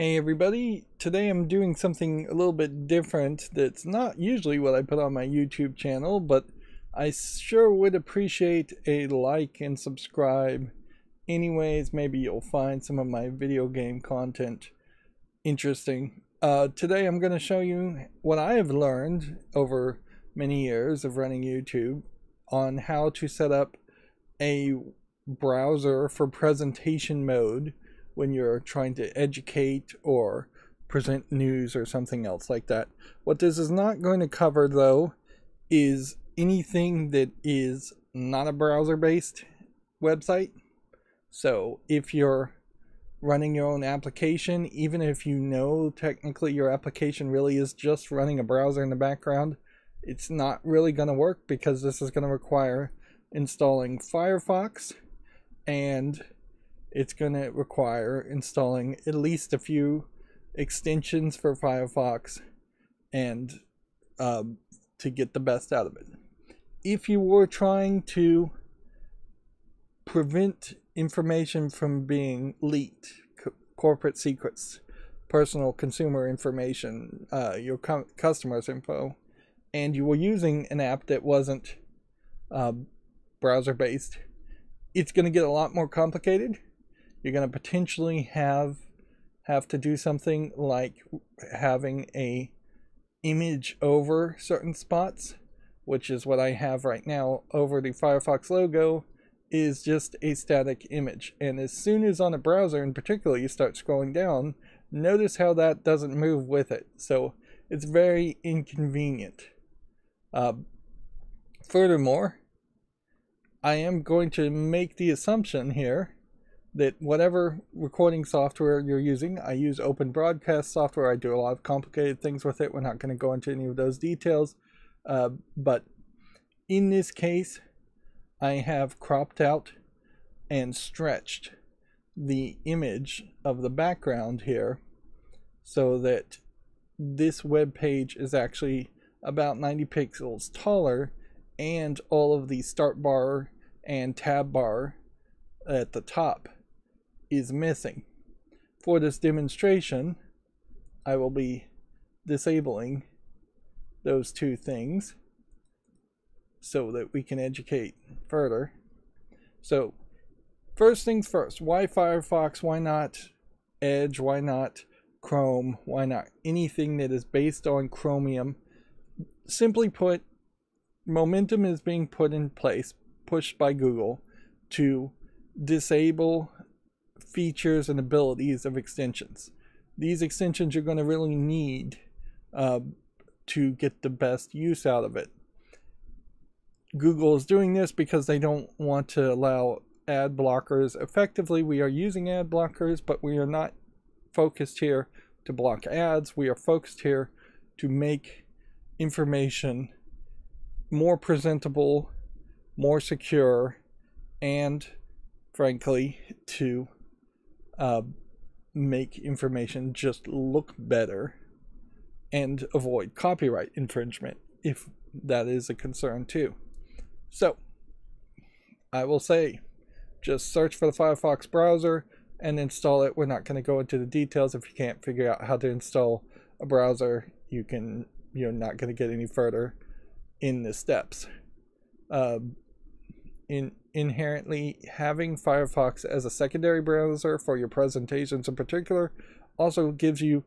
Hey everybody, today I'm doing something a little bit different that's not usually what I put on my YouTube channel, but I sure would appreciate a like and subscribe. Anyways, maybe you'll find some of my video game content interesting. Today I'm going to show you what I have learned over many years of running YouTube on how to set up a browser for presentation mode when you're trying to educate or present news or something else like that. What this is not going to cover though is anything that is not a browser-based website. So if you're running your own application, even if you know technically your application really is just running a browser in the background, it's not really going to work because this is going to require installing Firefox, and it's going to require installing at least a few extensions for Firefox and to get the best out of it. If you were trying to prevent information from being leaked, corporate secrets, personal consumer information, your customers' info, and you were using an app that wasn't browser-based, it's going to get a lot more complicated. You're going to potentially have to do something like having a image over certain spots, which is what I have right now over the Firefox logo, is just a static image. And as soon as on a browser in particular you start scrolling down, notice how that doesn't move with it. So it's very inconvenient. Furthermore, I am going to make the assumption here that whatever recording software you're using, I use open broadcast software. I do a lot of complicated things with it. We're not going to go into any of those details. But in this case, I have cropped out and stretched the image of the background here so that this web page is actually about 90 pixels taller, and all of the start bar and tab bar at the top is missing. For this demonstration, I will be disabling those two things so that we can educate further. So first things first, why Firefox? Why not Edge? Why not Chrome? Why not anything that is based on Chromium? Simply put, momentum is being put in place, pushed by Google, to disable features and abilities of extensions. These extensions you're going to really need to get the best use out of it. Google is doing this because they don't want to allow ad blockers. Effectively, we are using ad blockers, but we are not focused here to block ads. We are focused here to make information more presentable, more secure, and frankly to make information just look better and avoid copyright infringement if that is a concern too. So I will say, just search for the Firefox browser and install it. We're not going to go into the details. If you can't figure out how to install a browser, you're not going to get any further in the steps. Inherently, having Firefox as a secondary browser for your presentations in particular also gives you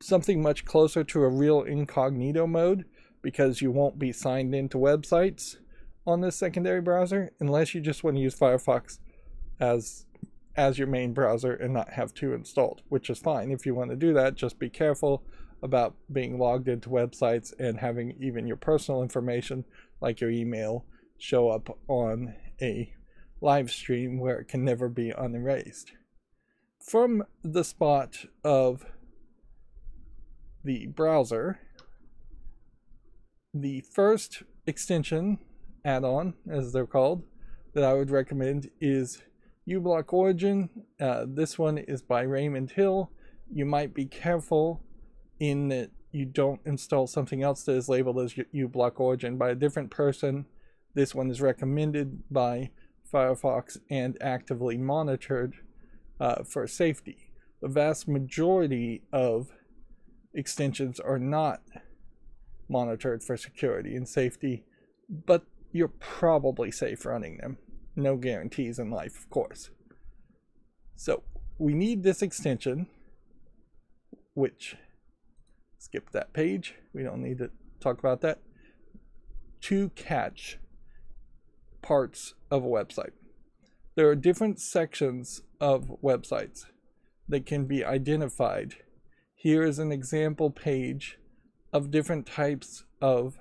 something much closer to a real incognito mode, because you won't be signed into websites on this secondary browser unless you just want to use Firefox as your main browser and not have two installed, which is fine. If you want to do that, just be careful about being logged into websites and having even your personal information like your email show up on a live stream where it can never be unerased. From the spot of the browser, the first extension, add-on as they're called, that I would recommend is uBlock Origin. This one is by Raymond Hill. You might be careful in that you don't install something else that is labeled as uBlock Origin by a different person. This one is recommended by Firefox and actively monitored for safety. the vast majority of extensions are not monitored for security and safety, but you're probably safe running them. No guarantees in life, of course. So we need this extension, which, skip that page, we don't need to talk about that, to catch parts of a website. There are different sections of websites that can be identified. Here is an example page of different types of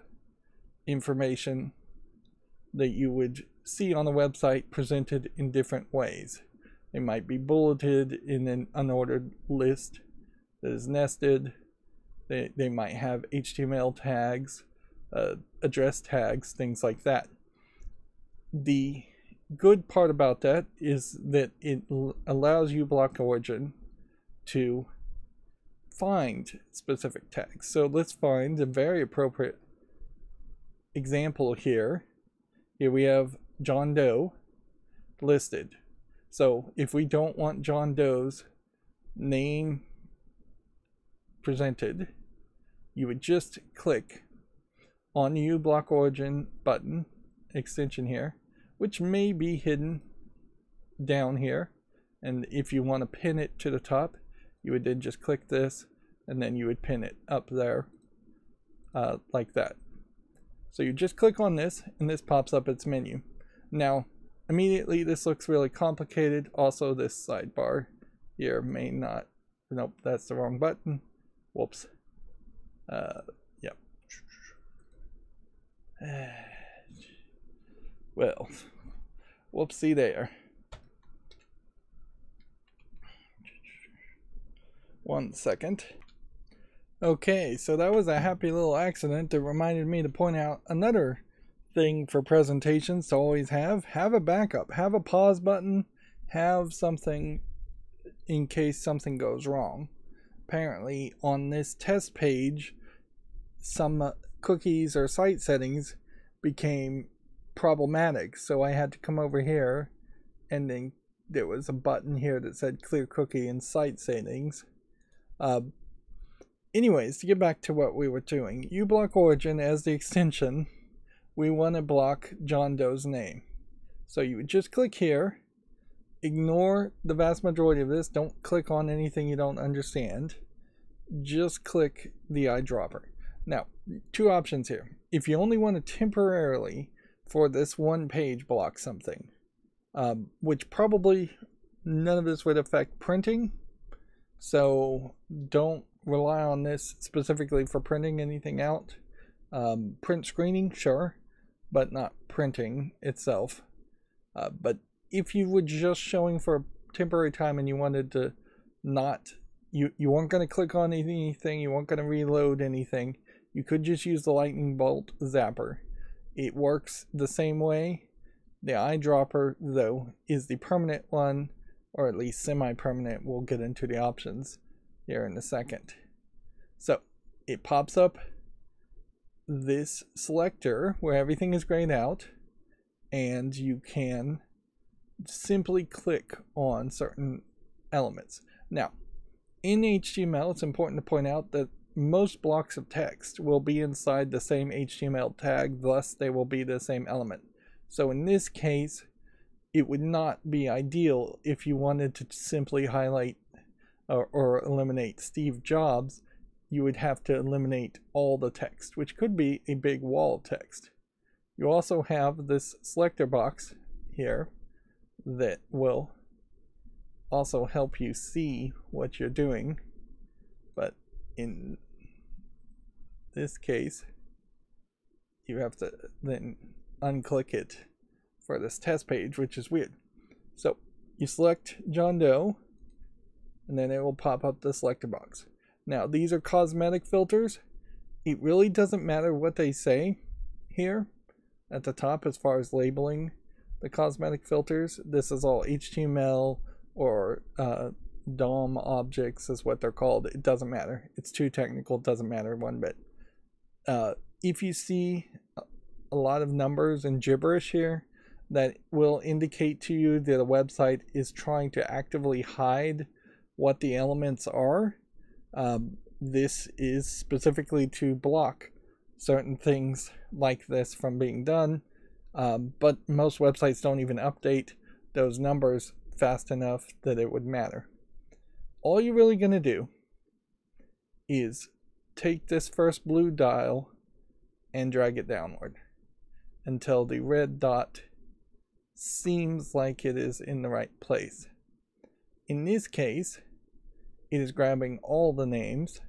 information that you would see on a website presented in different ways. They might be bulleted in an unordered list that is nested. They might have HTML tags, address tags, things like that. The good part about that is that it allows uBlock Origin to find specific tags. So let's find a very appropriate example here. Here we have John Doe listed. So if we don't want John Doe's name presented, you would just click on the uBlock Origin button extension here, which may be hidden down here, and if you want to pin it to the top, you would then just click this and then you would pin it up there like that. So you just click on this and this pops up its menu. Now immediately this looks really complicated. Also this sidebar here may not, nope, that's the wrong button. Whoops. Yep. Well, whoopsie there. One second. Okay, so that was a happy little accident that reminded me to point out another thing for presentations to always have a backup, have a pause button, have something in case something goes wrong. Apparently on this test page, some cookies or site settings became problematic, so I had to come over here, and then there was a button here that said clear cookie and site settings. Anyways, to get back to what we were doing, uBlock Origin as the extension, we want to block John Doe's name. So you would just click here, ignore the vast majority of this, don't click on anything you don't understand, just click the eyedropper. Now, two options here. If you only want to temporarily, for this one page, block something, which probably none of this would affect printing, so don't rely on this specifically for printing anything out. Print screening, sure, but not printing itself. But if you were just showing for a temporary time and you wanted to not, you weren't going to click on anything, you weren't going to reload anything, you could just use the lightning bolt zapper. It works the same way. The eyedropper, though, is the permanent one, or at least semi-permanent. We'll get into the options here in a second. So it pops up this selector where everything is grayed out, and you can simply click on certain elements. Now, in HTML, it's important to point out that most blocks of text will be inside the same HTML tag, thus they will be the same element. So in this case, it would not be ideal if you wanted to simply highlight or eliminate Steve Jobs. You would have to eliminate all the text, which could be a big wall of text. You also have this selector box here that will also help you see what you're doing, but in this case you have to then unclick it for this test page, which is weird. So you select John Doe and then it will pop up the selector box. Now these are cosmetic filters. It really doesn't matter what they say here at the top as far as labeling the cosmetic filters. This is all HTML or DOM objects is what they're called. It doesn't matter. It's too technical. It doesn't matter one bit. If you see a lot of numbers and gibberish here, that will indicate to you that a website is trying to actively hide what the elements are. This is specifically to block certain things like this from being done, but most websites don't even update those numbers fast enough that it would matter. All you're really going to do is take this first blue dial and drag it downward until the red dot seems like it is in the right place. In this case, it is grabbing all the names,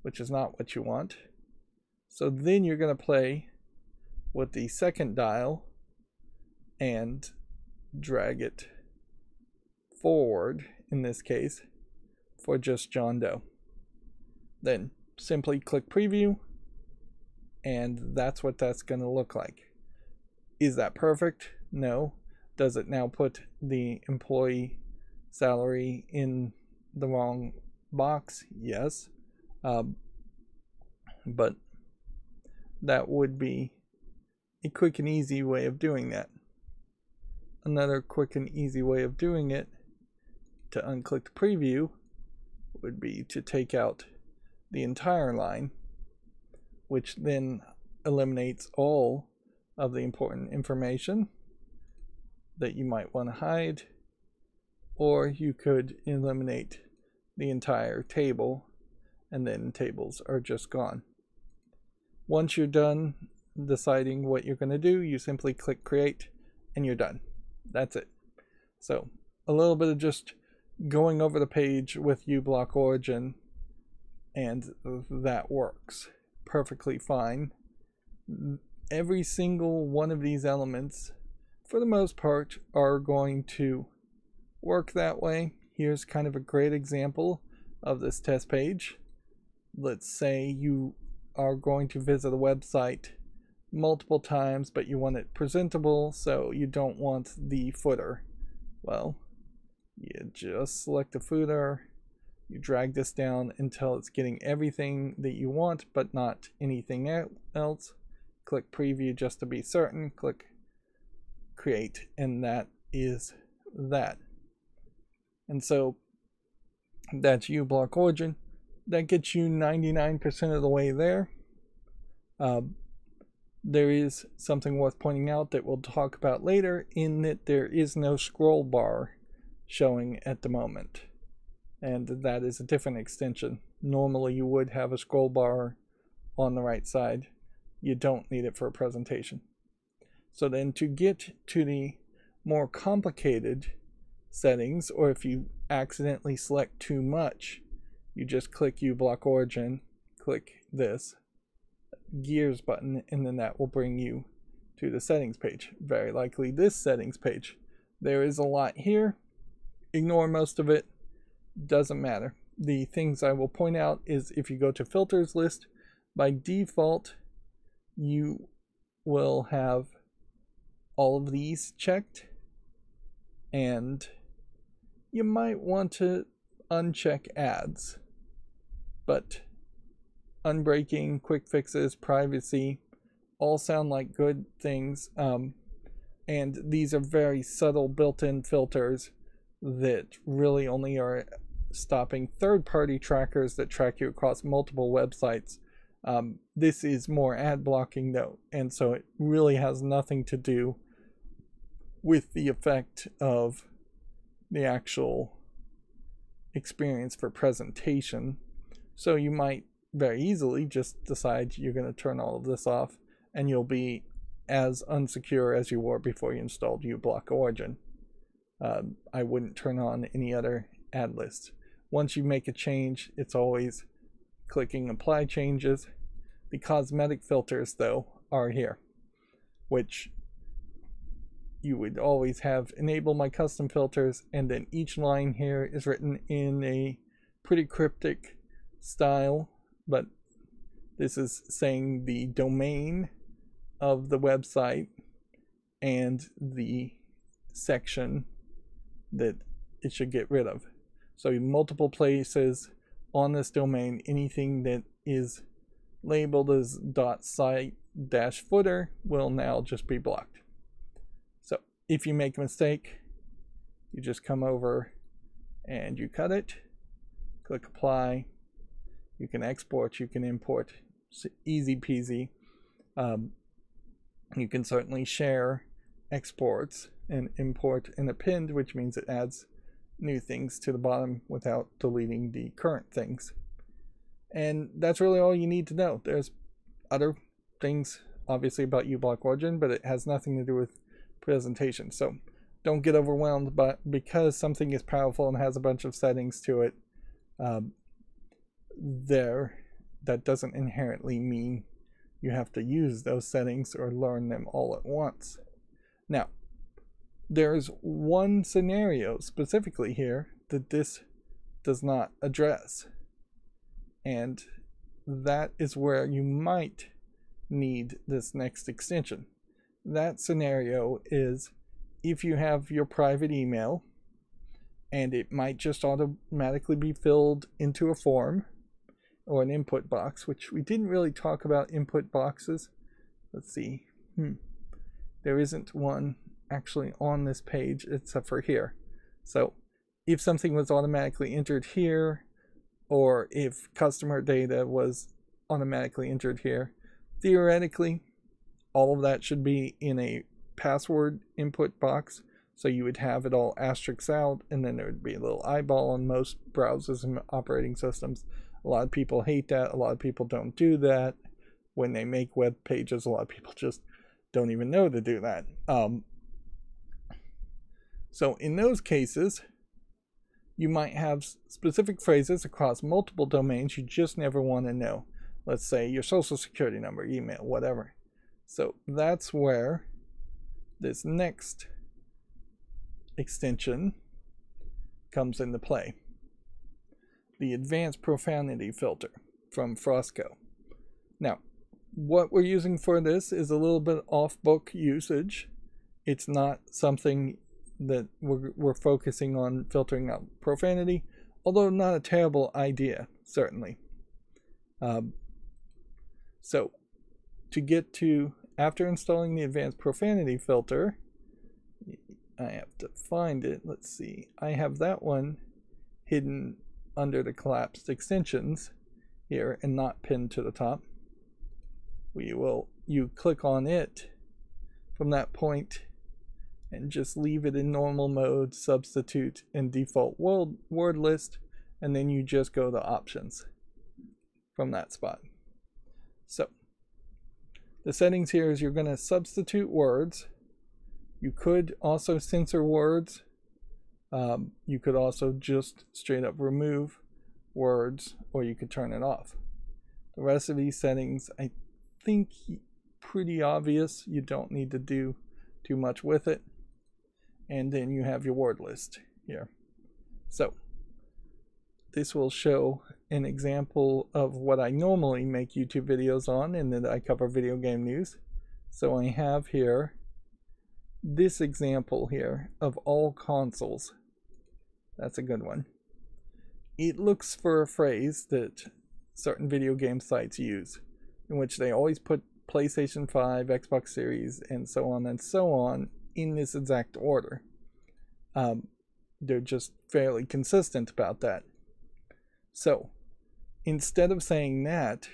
which is not what you want. So then you're going to play with the second dial and drag it forward, in this case, for just John Doe. Then simply click preview, and that's what that's going to look like. Is that perfect? No. Does it now put the employee salary in the wrong box? Yes. But that would be a quick and easy way of doing that. Another quick and easy way of doing it, to unclick the preview, would be to take out the entire line, which then eliminates all of the important information that you might want to hide, or you could eliminate the entire table and then tables are just gone. Once you're done deciding what you're going to do, you simply click create and you're done. That's it. So a little bit of just going over the page with uBlock Origin, and that works perfectly fine. Every single one of these elements, for the most part, are going to work that way. Here's kind of a great example of this test page. Let's say you are going to visit a website multiple times, but you want it presentable, so you don't want the footer. Well, you just select the footer, you drag this down until it's getting everything that you want, but not anything else. Click preview just to be certain, click create, and that is that. And so that's uBlock Origin. That gets you 99% of the way there. There is something worth pointing out that we'll talk about later, in that there is no scroll bar showing at the moment, and that is a different extension. Normally you would have a scroll bar on the right side. You don't need it for a presentation. So then, to get to the more complicated settings, or if you accidentally select too much, you just click uBlock Origin, click this gears button, and then that will bring you to the settings page. Very likely this settings page. There is a lot here. Ignore most of it. Doesn't matter. The things I will point out is, if you go to filters list, by default you will have all of these checked, and you might want to uncheck ads, but unbreaking, quick fixes, privacy, all sound like good things, and these are very subtle built-in filters that really only are stopping third-party trackers that track you across multiple websites. This is more ad blocking though, and so it really has nothing to do with the effect of the actual experience for presentation. So you might very easily just decide you're going to turn all of this off, and you'll be as unsecure as you were before you installed uBlock Origin. I wouldn't turn on any other ad lists. Once you make a change, it's always clicking apply changes. The cosmetic filters though are here, which you would always have enable my custom filters, and then each line here is written in a pretty cryptic style, but this is saying the domain of the website and the section that it should get rid of. So multiple places on this domain, anything that is labeled as .site-footer will now just be blocked. So if you make a mistake, you just come over and you cut it, click apply. You can export, you can import, it's easy peasy. You can certainly share exports and import and append, which means it adds new things to the bottom without deleting the current things. And that's really all you need to know. There's other things obviously about uBlock Origin, but it has nothing to do with presentation. So don't get overwhelmed because something is powerful and has a bunch of settings to it. That doesn't inherently mean you have to use those settings or learn them all at once. Now, there's one scenario specifically here that this does not address, and that is where you might need this next extension. That scenario is if you have your private email and it might just automatically be filled into a form or an input box, which we didn't really talk about input boxes. Let's see. There isn't one actually on this page except for here. So if something was automatically entered here, or if customer data was automatically entered here, theoretically all of that should be in a password input box. So you would have it all asterisks out, and then there would be a little eyeball on most browsers and operating systems. A lot of people hate that. A lot of people don't do that. When they make web pages, a lot of people just don't even know to do that. So in those cases, you might have specific phrases across multiple domains you just never want to know. Let's say your social security number, email, whatever. So that's where this next extension comes into play. The advanced profanity filter from Frostco. Now, what we're using for this is a little bit off-book usage. It's not something that we're focusing on filtering out profanity, although not a terrible idea, certainly. So, to get to, after installing the advanced profanity filter, I have to find it. Let's see. I have that one hidden under the collapsed extensions here and not pinned to the top. You click on it from that point and just leave it in normal mode, substitute and default word list, and then you just go to options from that spot. So the settings here is you're going to substitute words. You could also censor words. You could also just straight up remove words, or you could turn it off. The rest of these settings, I think, pretty obvious. You don't need to do too much with it. And then you have your word list here. So this will show an example of what I normally make YouTube videos on, and that I cover video game news. So I have here this example here of all consoles. That's a good one. It looks for a phrase that certain video game sites use, in which they always put PlayStation 5, Xbox Series, and so on in this exact order. They're just fairly consistent about that. So instead of saying that,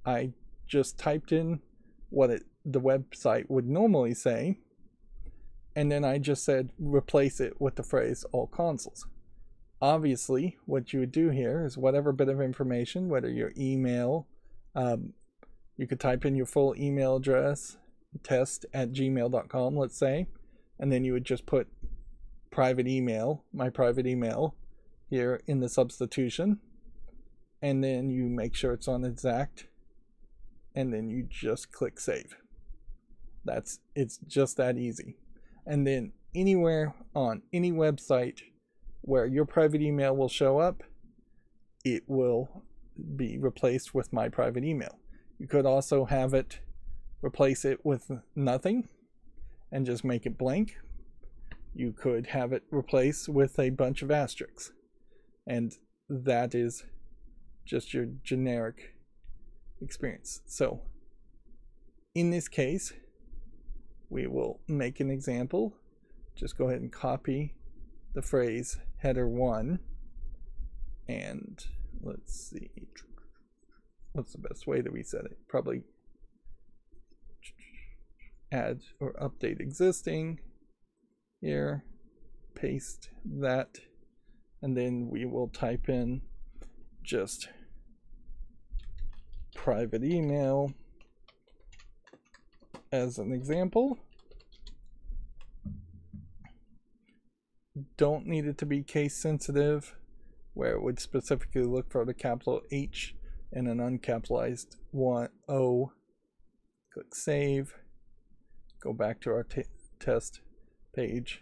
I just typed in what the website would normally say, and then I just said replace it with the phrase all consoles. Obviously, what you would do here is whatever bit of information, whether your email, you could type in your full email address, test@gmail.com, let's say, and then you would just put private email, my private email, here in the substitution, and then you make sure it's on exact, and then you just click save. It's just that easy. And then anywhere on any website where your private email will show up, it will be replaced with my private email. You could also have it replace it with nothing and just make it blank. You could have it replaced with a bunch of asterisks, and that is just your generic experience. So in this case, we will make an example. Just go ahead and copy the phrase header 1, and let's see, what's the best way to reset it? Probably add or update existing here, paste that, and then we will type in just private email as an example. Don't need it to be case sensitive, where it would specifically look for the capital H and an uncapitalized O. Click save, go back to our test page,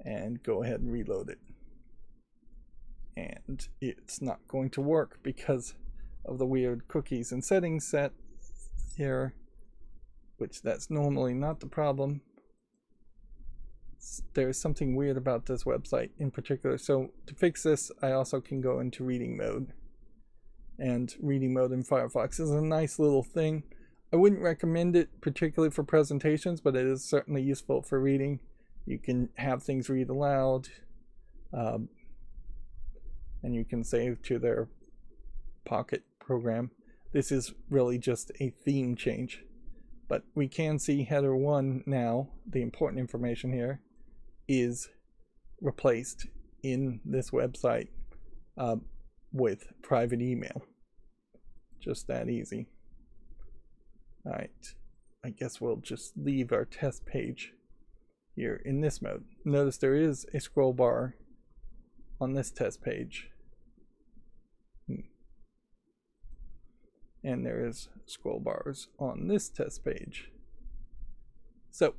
and go ahead and reload it. And it's not going to work because of the weird cookies and settings set here, which that's normally not the problem. There's something weird about this website in particular. So to fix this, I also can go into reading mode. And reading mode in Firefox is a nice little thing. I wouldn't recommend it particularly for presentations, but it is certainly useful for reading. You can have things read aloud, and you can save to their Pocket program. This is really just a theme change, but we can see header 1 now. The important information here is replaced in this website with private email. Just that easy. All right, I guess we'll just leave our test page here in this mode. Notice there is a scroll bar on this test page. And there is scroll bars on this test page. So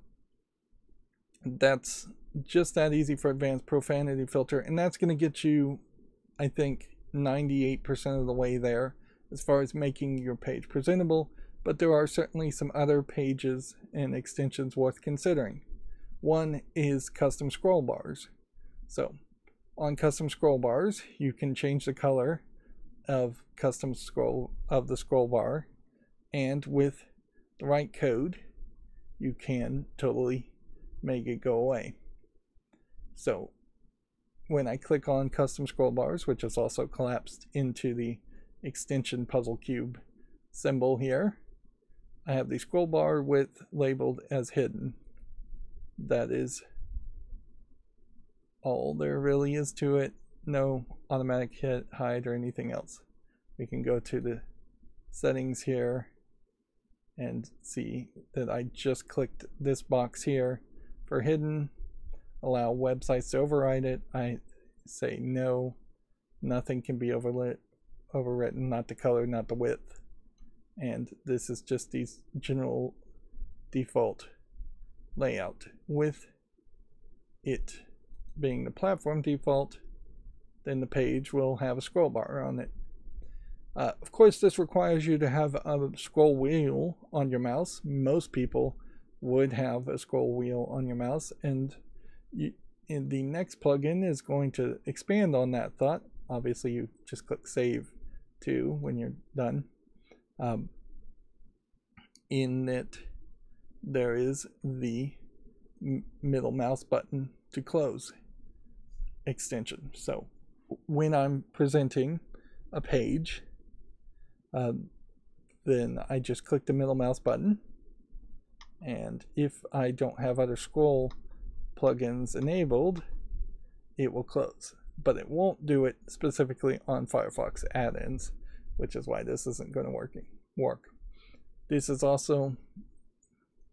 that's just that easy for advanced profanity filter, and that's going to get you, I think, 98% of the way there as far as making your page presentable. But there are certainly some other pages and extensions worth considering. One is custom scroll bars. So on custom scroll bars, you can change the color of the scroll bar, and with the right code you can totally make it go away. So when I click on custom scroll bars, which is also collapsed into the extension puzzle cube symbol here, I have the scroll bar width labeled as hidden. That is all there really is to it. No automatic hide or anything else. We can go to the settings here and see that I just clicked this box here for hidden. Allow websites to override it. I say no, nothing can be overwritten, not the color, not the width. And this is just these general default layout, with it being the platform default. Then the page will have a scroll bar on it. Of course, this requires you to have a scroll wheel on your mouse. Most people would have a scroll wheel on your mouse, and the next plugin is going to expand on that thought. Obviously, you just click save to when you're done. In it, there is the middle mouse button to close extension. So when I'm presenting a page, then I just click the middle mouse button, and if I don't have other scroll plugins enabled, it will close. But it won't do it specifically on Firefox add-ins, which is why this isn't going to work. This is also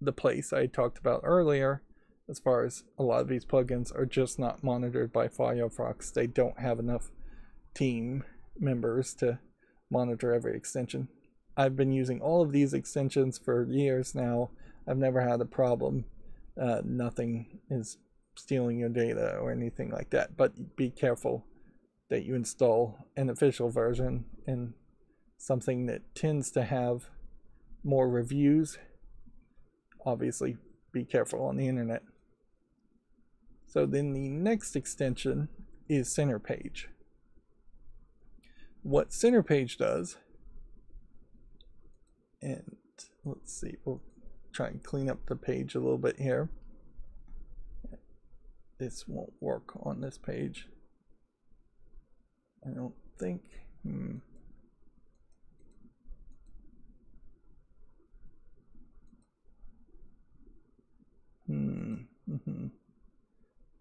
the place I talked about earlier, as far as a lot of these plugins are just not monitored by Firefox. They don't have enough team members to monitor every extension. I've been using all of these extensions for years now. I've never had a problem. Nothing is stealing your data or anything like that, but be careful that you install an official version and something that tends to have more reviews. Obviously, be careful on the internet. So then the next extension is Center Page. What Center Page does, and let's see, we'll try and clean up the page a little bit here. This won't work on this page. I don't think.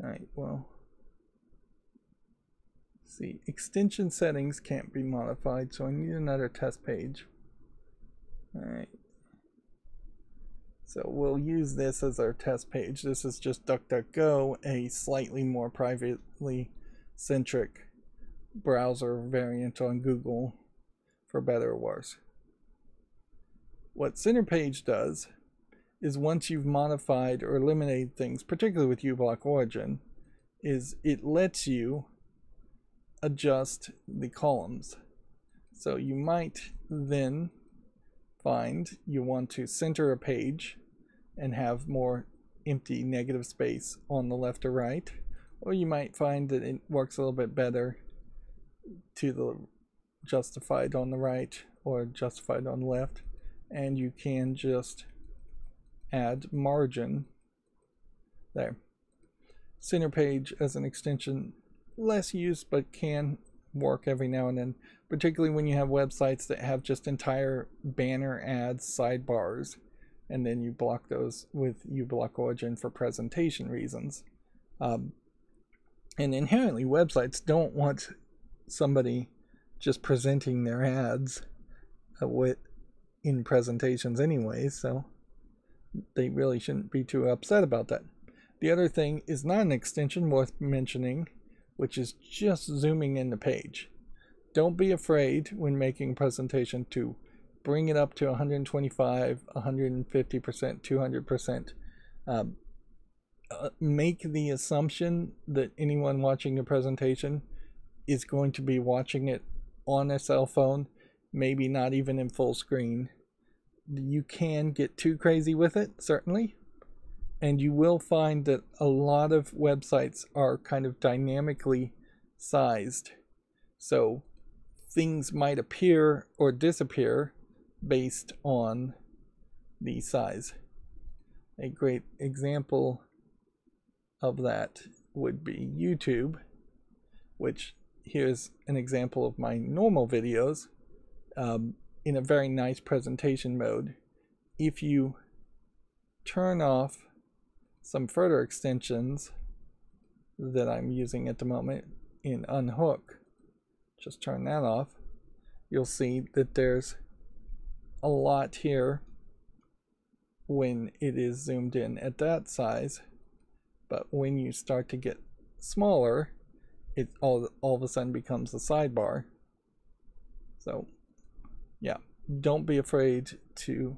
All right, well, see, extension settings can't be modified, so I need another test page. All right. So we'll use this as our test page. This is just DuckDuckGo, a slightly more privately centric browser variant on Google, for better or worse. What center page does is, once you've modified or eliminated things, particularly with uBlock Origin, is it lets you adjust the columns. So you might then find you want to center a page and have more empty negative space on the left or right, or you might find that it works a little bit better to the justified on the right or justified on the left, and you can just add margin there. Center page as an extension, less used, but can work every now and then, particularly when you have websites that have just entire banner ads sidebars, and then you block those with uBlock Origin for presentation reasons. And inherently, websites don't want somebody just presenting their ads in presentations anyway, so they really shouldn't be too upset about that. The other thing is not an extension worth mentioning, which is just zooming in the page. Don't be afraid when making a presentation to bring it up to 125, 150%, 200%. Make the assumption that anyone watching a presentation is going to be watching it on a cell phone, maybe not even in full screen. You can get too crazy with it, certainly, and you will find that a lot of websites are kind of dynamically sized, so things might appear or disappear based on the size. A great example of that would be YouTube, which here's an example of my normal videos in a very nice presentation mode. If you turn off some further extensions that I'm using at the moment in Unhook, just turn that off, you'll see that there's a lot here when it is zoomed in at that size, but when you start to get smaller, it all of a sudden becomes a sidebar. So yeah, don't be afraid to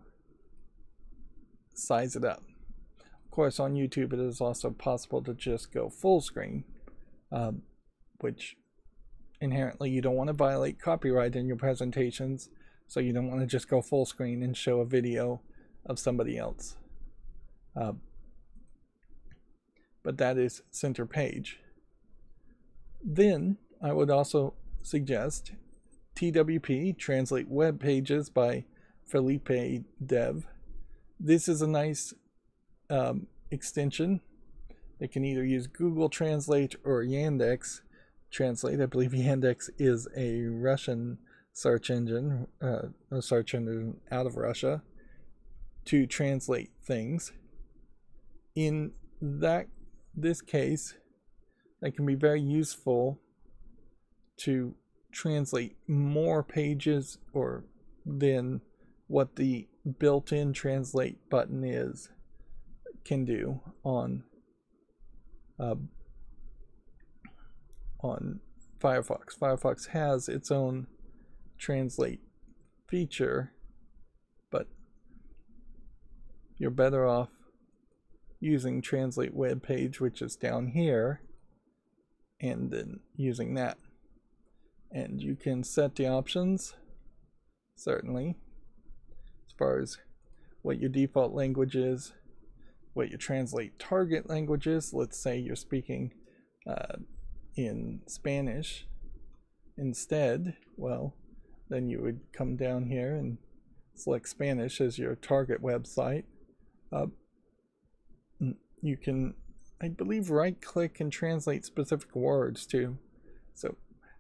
size it up. Of course, on YouTube it is also possible to just go full screen, which inherently you don't want to violate copyright in your presentations, so you don't want to just go full screen and show a video of somebody else. But that is center page. Then I would also suggest TWP, Translate Web Pages by Felipe Dev. This is a nice extension. It can either use Google Translate or Yandex Translate. I believe Yandex is a Russian search engine, a search engine out of Russia, to translate things. In this case, it can be very useful to translate more pages than what the built-in translate button can do on Firefox. Firefox has its own translate feature, but you're better off using Translate Web Page, which is down here, and then using that. And you can set the options, certainly, as far as what your default language is, what your translate target language is. Let's say you're speaking in Spanish instead. Well, then you would come down here and select Spanish as your target website. You can, I believe, right click and translate specific words too. So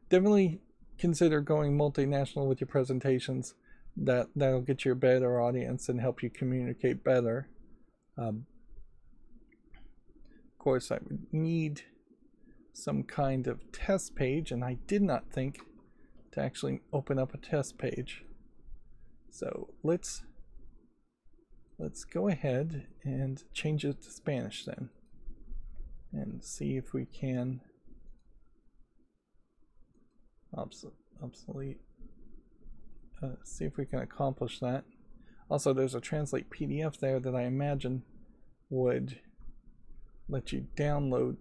definitely consider going multinational with your presentations. That'll get you a better audience and help you communicate better. Of course, I would need some kind of test page, and I did not think to actually open up a test page. So let's go ahead and change it to Spanish then, and see if we can obsolete. See if we can accomplish that. Also, there's a translate PDF there that I imagine would let you download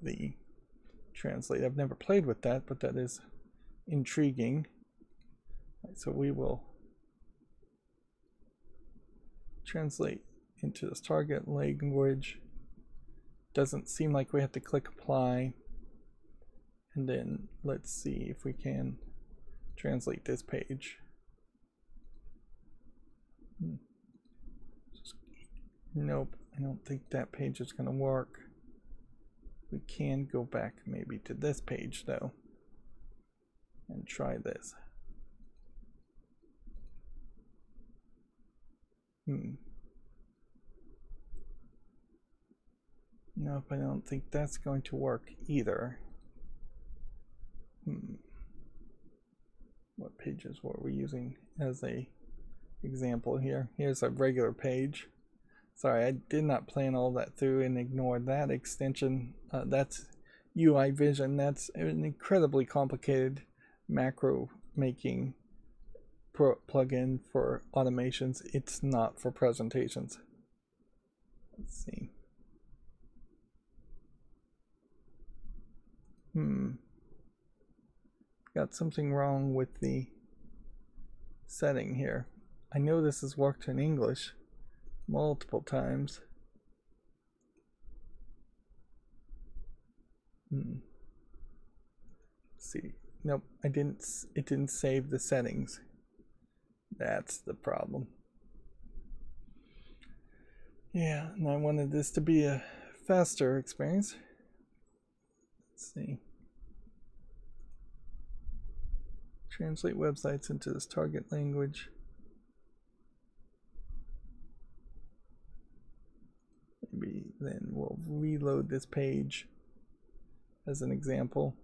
the translate. I've never played with that, but that is intriguing. Right, so we will translate into this target language. Doesn't seem like we have to click apply. And then let's see if we can translate this page. Nope, I don't think that page is going to work. We can go back maybe to this page though and try this. Nope, I don't think that's going to work either. What pages were we using as a example here? Here's a regular page. Sorry, I did not plan all that through and ignore that extension. That's UI Vision. That's an incredibly complicated macro making plugin for automations. It's not for presentations. Let's see. Got something wrong with the setting here. I know this has worked in English multiple times. Let's see. Nope, it didn't save the settings. That's the problem. Yeah, and I wanted this to be a faster experience. Let's see. Translate websites into this target language. Maybe then we'll reload this page as an example.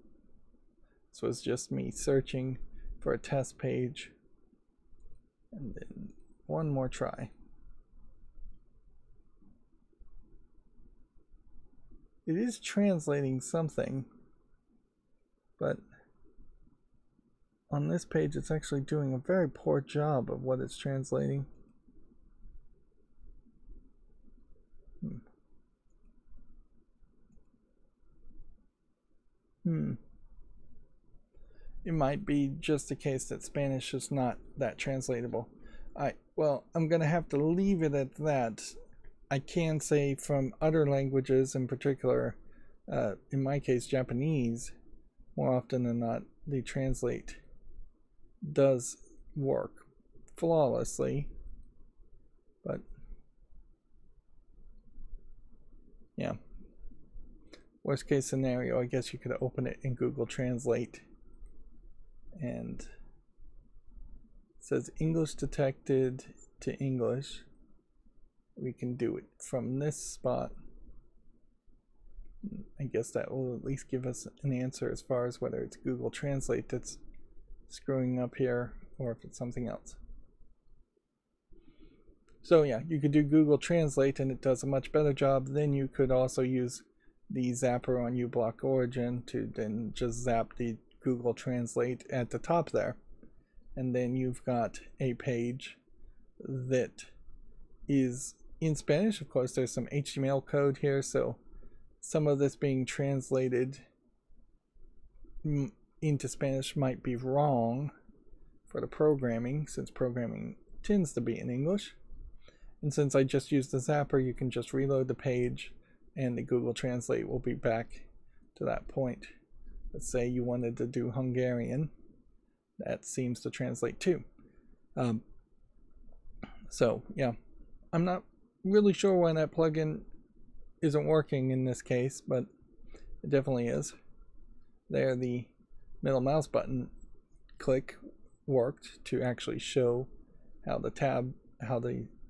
So it's just me searching for a test page. And then one more try. It is translating something, but on this page it's actually doing a very poor job of what it's translating. It might be just a case that Spanish is not that translatable. Well, I'm gonna have to leave it at that. I can say from other languages, in particular, in my case Japanese, more often than not, the translate does work flawlessly. But yeah, worst case scenario, I guess you could open it in Google Translate and it says English detected to English. We can do it from this spot. I guess that will at least give us an answer as far as whether it's Google Translate that's screwing up here or if it's something else. So yeah, you could do Google Translate and it does a much better job. Then you could also use the zapper on uBlock Origin to then just zap the Google Translate at the top there. And then you've got a page that is in Spanish. Of course, there's some HTML code here, so some of this being translated into Spanish might be wrong for the programming, since programming tends to be in English. And since I just used the zapper, you can just reload the page and the Google Translate will be back to that point. Let's say you wanted to do Hungarian. That seems to translate too. So yeah, I'm not really sure why that plugin isn't working in this case, but it definitely is. There, the middle mouse button click worked to actually show how the tab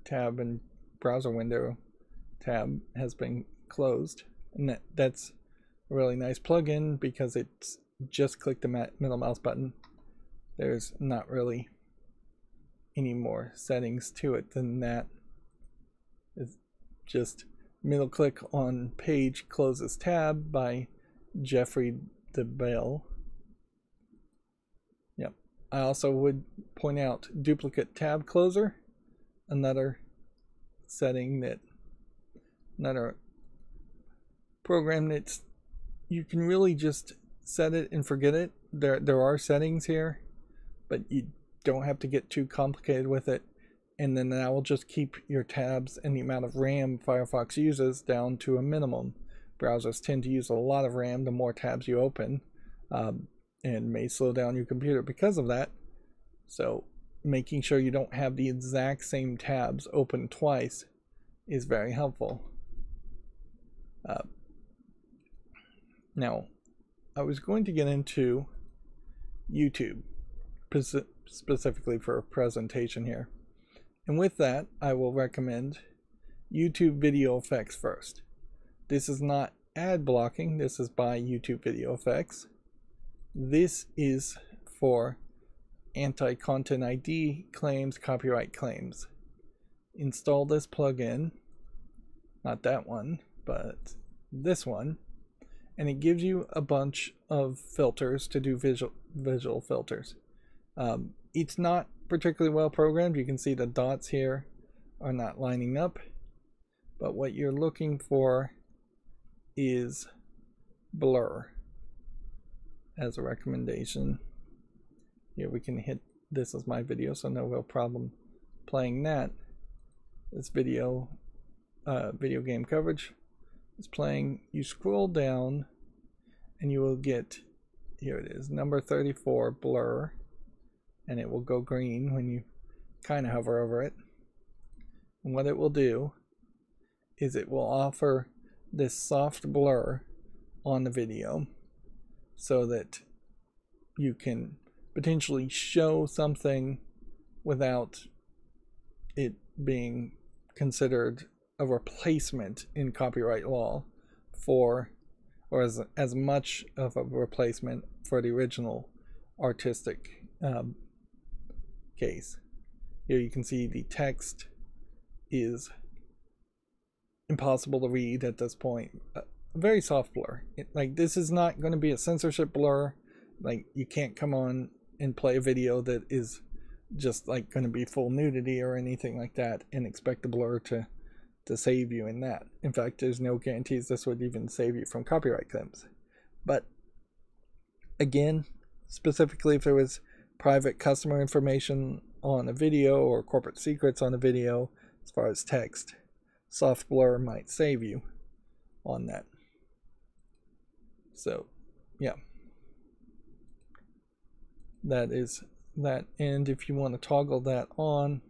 and browser window tab has been closed. And that's a really nice plugin because it's just click the middle mouse button. There's not really any more settings to it than that. It's just middle click on page closes tab by Jeffrey DeBell. Yep. I also would point out duplicate tab closer, another setting that another program that's you can really just set it and forget it. There are settings here, but you don't have to get too complicated with it. And then that will just keep your tabs and the amount of RAM Firefox uses down to a minimum. Browsers tend to use a lot of RAM the more tabs you open, and may slow down your computer because of that. So making sure you don't have the exact same tabs open twice is very helpful. Now, I was going to get into YouTube specifically for a presentation here. And with that, I will recommend YouTube Video Effects first. This is not ad blocking, this is by YouTube Video Effects. This is for anti-content ID claims, copyright claims. Install this plugin, not that one, but this one, and it gives you a bunch of filters to do visual filters. It's not particularly well programmed. You can see the dots here are not lining up, but what you're looking for is blur as a recommendation. Here we can hit this as my video, so no real problem playing that. This video game coverage is playing. You scroll down and you will get, here it is, number 34, blur, and it will go green when you kind of hover over it. And what it will do is it will offer this soft blur on the video so that you can potentially show something without it being considered a replacement in copyright law for, or as much of a replacement for the original artistic case. Here you can see the text is impossible to read at this point. A very soft blur. Like, this is not going to be a censorship blur. Like, you can't come on and play a video that is just like going to be full nudity or anything like that and expect the blur to save you in that. In fact, there's no guarantees this would even save you from copyright claims. But again, specifically if there was private customer information on a video or corporate secrets on a video, as far as text, soft blur might save you on that. So yeah, that is that. And if you want to toggle that on,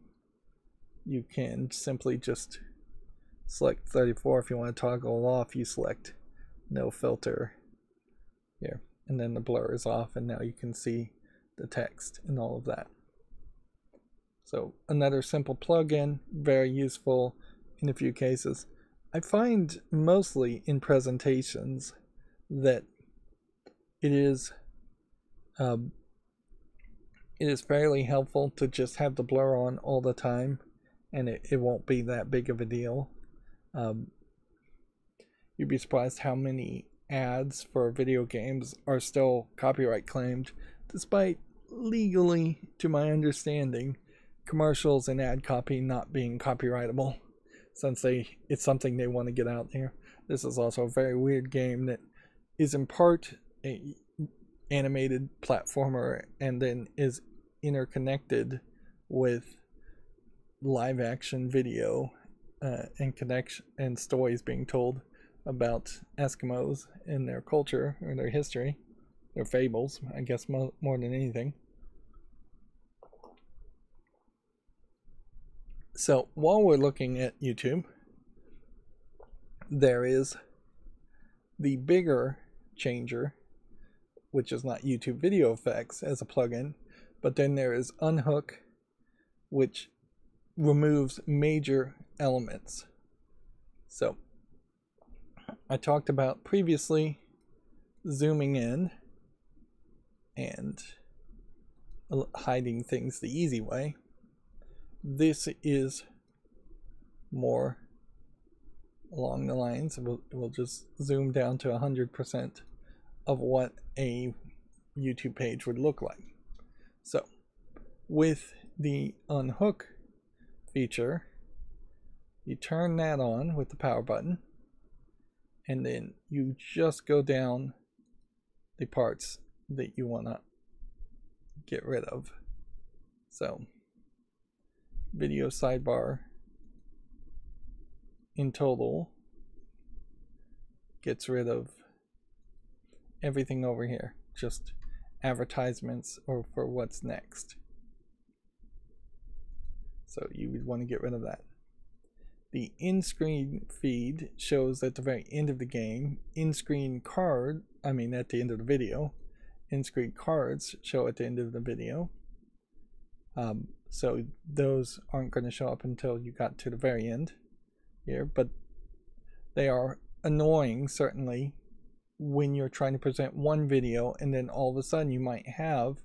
you can simply just select 34. If you want to toggle off, you select no filter here, and then the blur is off, and now you can see the text and all of that. So another simple plugin, very useful in a few cases. I find mostly in presentations that it is fairly helpful to just have the blur on all the time, and it won't be that big of a deal. You'd be surprised how many ads for video games are still copyright claimed, despite legally, to my understanding, commercials and ad copy not being copyrightable, since it's something they want to get out there. This is also a very weird game that is in part a animated platformer and then is interconnected with live action video and connection and stories being told about Eskimos and their culture or their history, their fables, I guess, more than anything. So while we're looking at YouTube, there is the bigger changer, which is not YouTube video effects as a plugin, but then there is unhook, which removes major elements. So I talked about previously zooming in and hiding things the easy way. This is more along the lines, we'll just zoom down to 100% of what a YouTube page would look like. So with the unhook feature, you turn that on with the power button, and then you just go down the parts that you want to get rid of. So video sidebar in total gets rid of everything over here, just advertisements or for what's next. So you would want to get rid of that. The in-screen feed shows at the very end of the game. In-screen card, I mean at the end of the video. In-screen cards show at the end of the video. So those aren't going to show up until you got to the very end here, but they are annoying certainly when you're trying to present one video and then all of a sudden you might have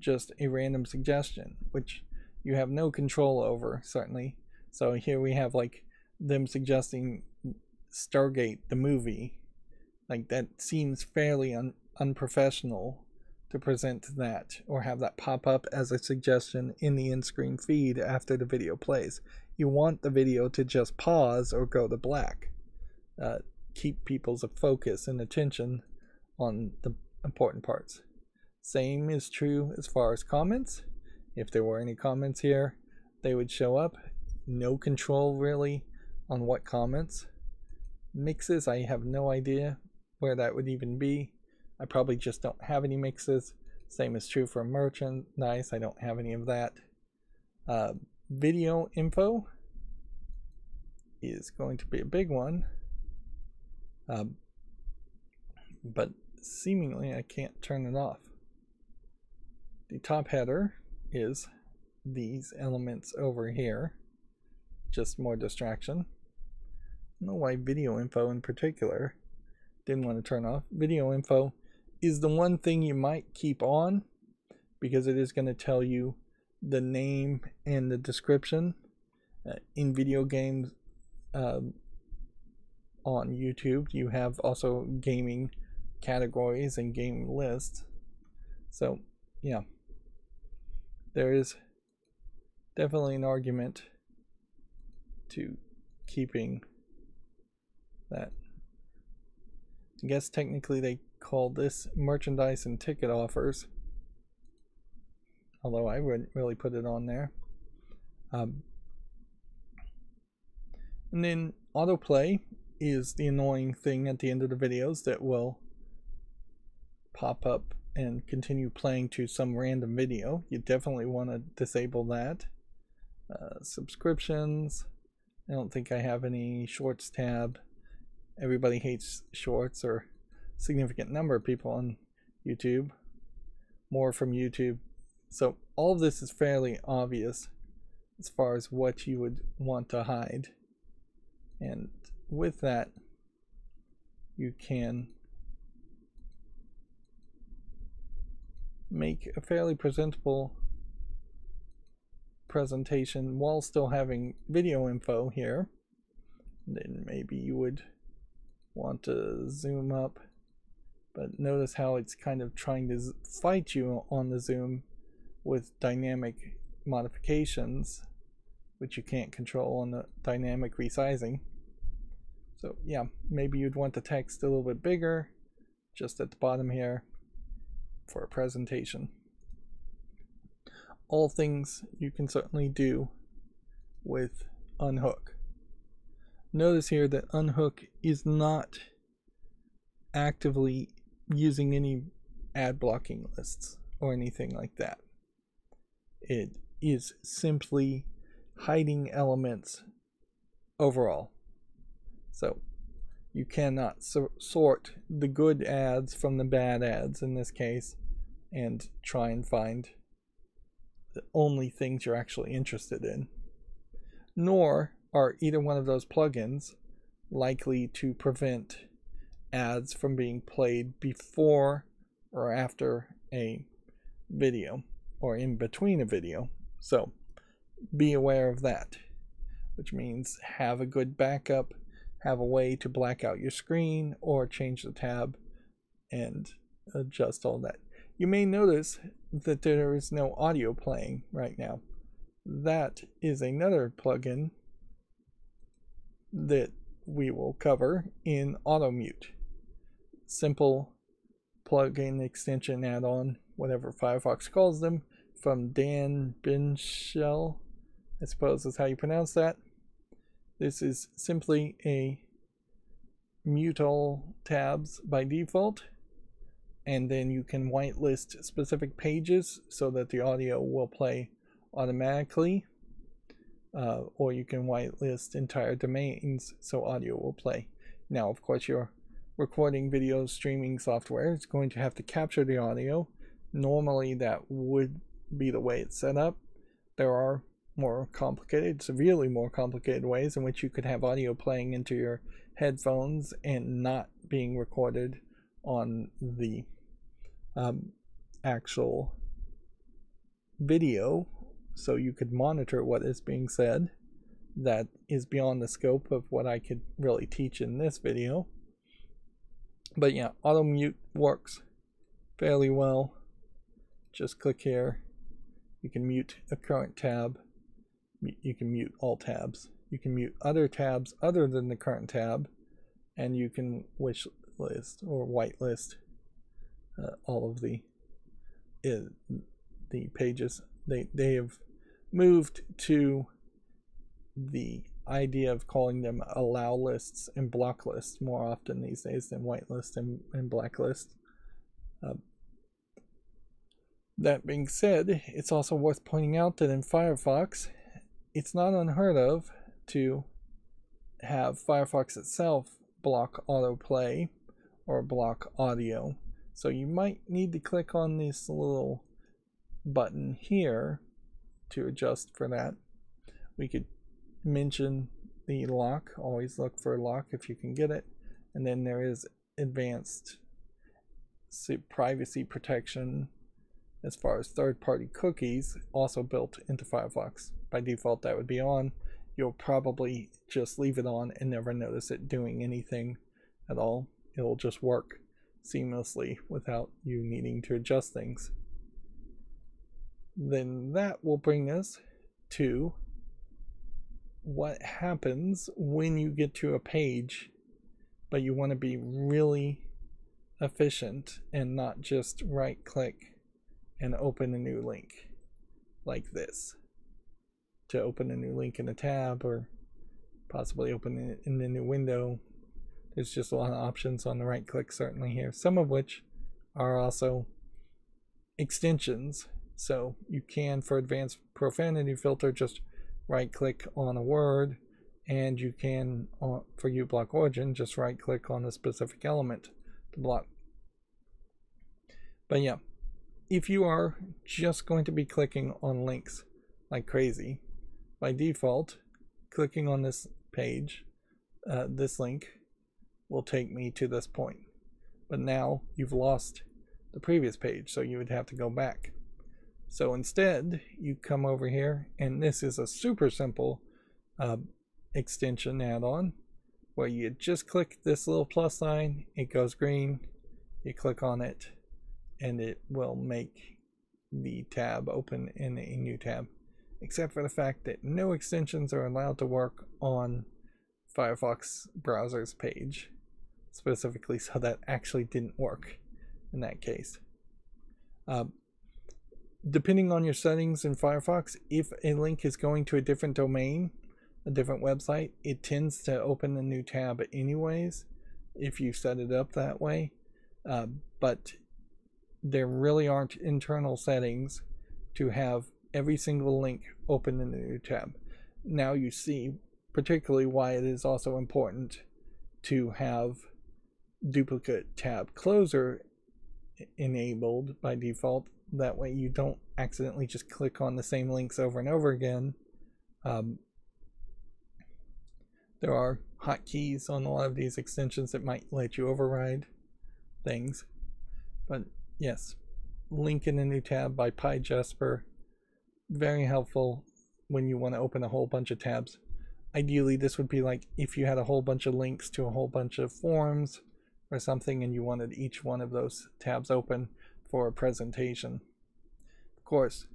just a random suggestion, which you have no control over certainly. So here we have like them suggesting Stargate the movie. Like that seems fairly unprofessional to present that or have that pop up as a suggestion in the in-screen feed after the video plays. You want the video to just pause or go to black. Keep people's focus and attention on the important parts. Same is true as far as comments. If there were any comments here, they would show up. No control really on what comments. Mixes, I have no idea where that would even be. I probably just don't have any mixes. Same is true for merchandise. I don't have any of that. Video info is going to be a big one. But seemingly I can't turn it off. The top header is these elements over here. Just more distraction. I don't know why video info in particular didn't want to turn off. Video info is the one thing you might keep on because it is going to tell you the name and the description. In video games on YouTube, you have also gaming categories and game lists. So yeah, there is definitely an argument to keeping that. I guess technically they call this merchandise and ticket offers, although I wouldn't really put it on there. And then autoplay is the annoying thing at the end of the videos that will pop up and continue playing to some random video. You definitely want to disable that. Subscriptions, I don't think I have any. Shorts tab, everybody hates shorts, or significant number of people on YouTube, more from YouTube. So all of this is fairly obvious as far as what you would want to hide, and with that you can make a fairly presentable presentation while still having video info here. Then maybe you would want to zoom up, but notice how it's kind of trying to fight you on the zoom with dynamic modifications, which you can't control on the dynamic resizing. So yeah, maybe you'd want the text a little bit bigger just at the bottom here for a presentation. All things you can certainly do with unhook. Notice here that unhook is not actively using any ad blocking lists or anything like that. It is simply hiding elements overall. So You cannot sort the good ads from the bad ads in this case and try and find the only things you're actually interested in. Nor are either one of those plugins likely to prevent ads from being played before or after a video or in between a video. So be aware of that, which means have a good backup, have a way to black out your screen or change the tab and adjust all that. You may notice that there is no audio playing right now. That is another plugin that we will cover in auto mute. Simple plugin, extension, add-on, whatever Firefox calls them, from Dan Binshell, I suppose is how you pronounce that. This is simply a mute all tabs by default, and then you can whitelist specific pages so that the audio will play automatically, or you can whitelist entire domains so audio will play. Now, of course, your recording video streaming software is going to have to capture the audio. Normally, that would be the way it's set up. There are more complicated, severely more complicated ways in which you could have audio playing into your headphones and not being recorded on the actual video, so you could monitor what is being said. That is beyond the scope of what I could really teach in this video. But yeah, auto mute works fairly well. Just click here. You can mute a current tab. You can mute all tabs. You can mute other tabs other than the current tab, and you can wish list or whitelist all of the pages. They have moved to the idea of calling them allow lists and block lists more often these days than whitelist and blacklist. That being said, it's also worth pointing out that in Firefox, it's not unheard of to have Firefox itself block autoplay or block audio. So you might need to click on this little button here to adjust for that. We could mention the lock. Always look for a lock if you can get it. And then there is advanced privacy protection as far as third-party cookies also built into Firefox. By default, that would be on. You'll probably just leave it on and never notice it doing anything at all. It'll just work seamlessly without you needing to adjust things. Then that will bring us to what happens when you get to a page, but you want to be really efficient and not just right-click and open a new link like this. To open a new link in a tab or possibly open it in a new window. There's just a lot of options on the right click certainly here, some of which are also extensions. So you can, for advanced profanity filter, just right click on a word, and you can, for uBlock Origin, just right click on a specific element to block. But yeah, if you are just going to be clicking on links like crazy, by default, clicking on this page, this link will take me to this point. But now you've lost the previous page, so you would have to go back. So instead, you come over here, and this is a super simple extension add-on where you just click this little plus sign, it goes green, you click on it, and it will make the tab open in a new tab. Except for the fact that no extensions are allowed to work on Firefox browser's page specifically, so that actually didn't work in that case. Depending on your settings in Firefox, if a link is going to a different domain, a different website, it tends to open a new tab anyways if you set it up that way. But there really aren't internal settings to have every single link open in a new tab. Now you see particularly why it is also important to have duplicate tab closer enabled by default. That way you don't accidentally just click on the same links over and over again. There are hotkeys on a lot of these extensions that might let you override things. But yes, link in a new tab by PyJasper. Very helpful when you want to open a whole bunch of tabs. Ideally, this would be like if you had a whole bunch of links to a whole bunch of forums or something and you wanted each one of those tabs open for a presentation. Of course,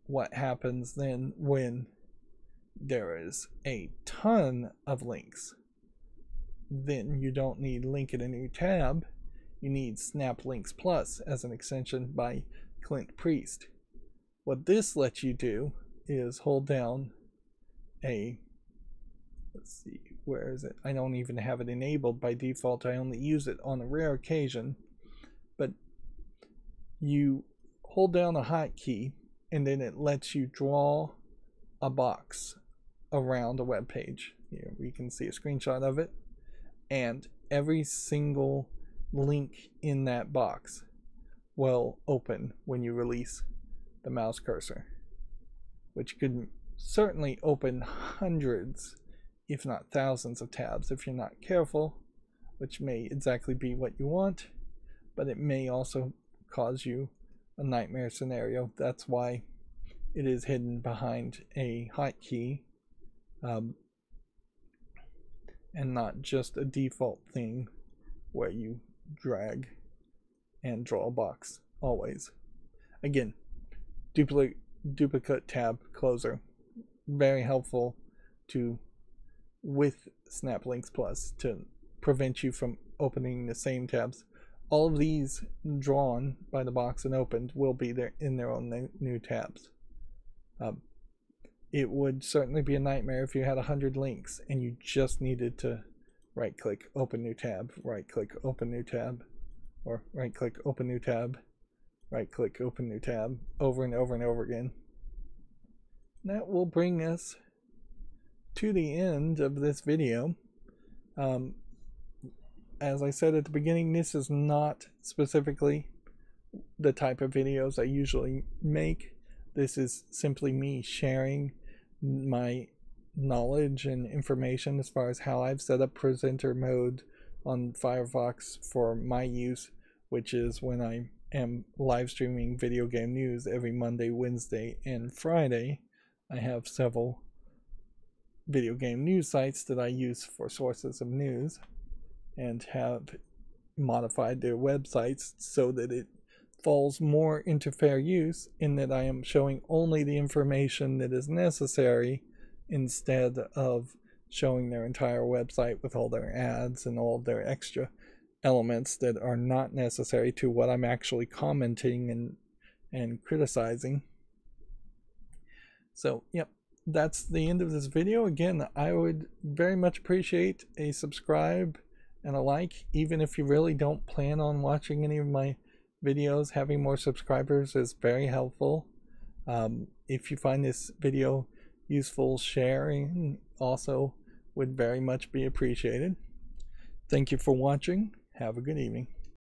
what happens then when there is a ton of links? Then you don't need link in a new tab. You need Snap Links Plus as an extension by Clint Priest. What this lets you do is hold down a, let's see, where is it? I don't even have it enabled by default. I only use it on a rare occasion. But you hold down a hotkey and then it lets you draw a box around a web page. Here we can see a screenshot of it, and every single link in that box will open when you release the mouse cursor, which could certainly open hundreds if not thousands of tabs if you're not careful, which may exactly be what you want, but it may also cause you a nightmare scenario. That's why it is hidden behind a hotkey, and not just a default thing where you drag and draw a box always. Again, duplicate tab closer, very helpful with Snap Links Plus to prevent you from opening the same tabs. All of these drawn by the box and opened will be there in their own new tabs. It would certainly be a nightmare if you had 100 links and you just needed to right click, open new tab, right click, open new tab, or right click, open new tab, right click, open new tab, over and over and over again. That will bring us to the end of this video. As I said at the beginning, this is not specifically the type of videos I usually make. This is simply me sharing my knowledge and information as far as how I've set up presenter mode on Firefox for my use, which is when I am live streaming video game news every Monday, Wednesday, and Friday. I have several video game news sites that I use for sources of news and have modified their websites so that it falls more into fair use, in that I am showing only the information that is necessary instead of showing their entire website with all their ads and all their extra elements that are not necessary to what I'm actually commenting and criticizing. So, yep, that's the end of this video. Again, I would very much appreciate a subscribe and a like, even if you really don't plan on watching any of my videos. Having more subscribers is very helpful. If you find this video useful, sharing also would very much be appreciated. Thank you for watching. Have a good evening.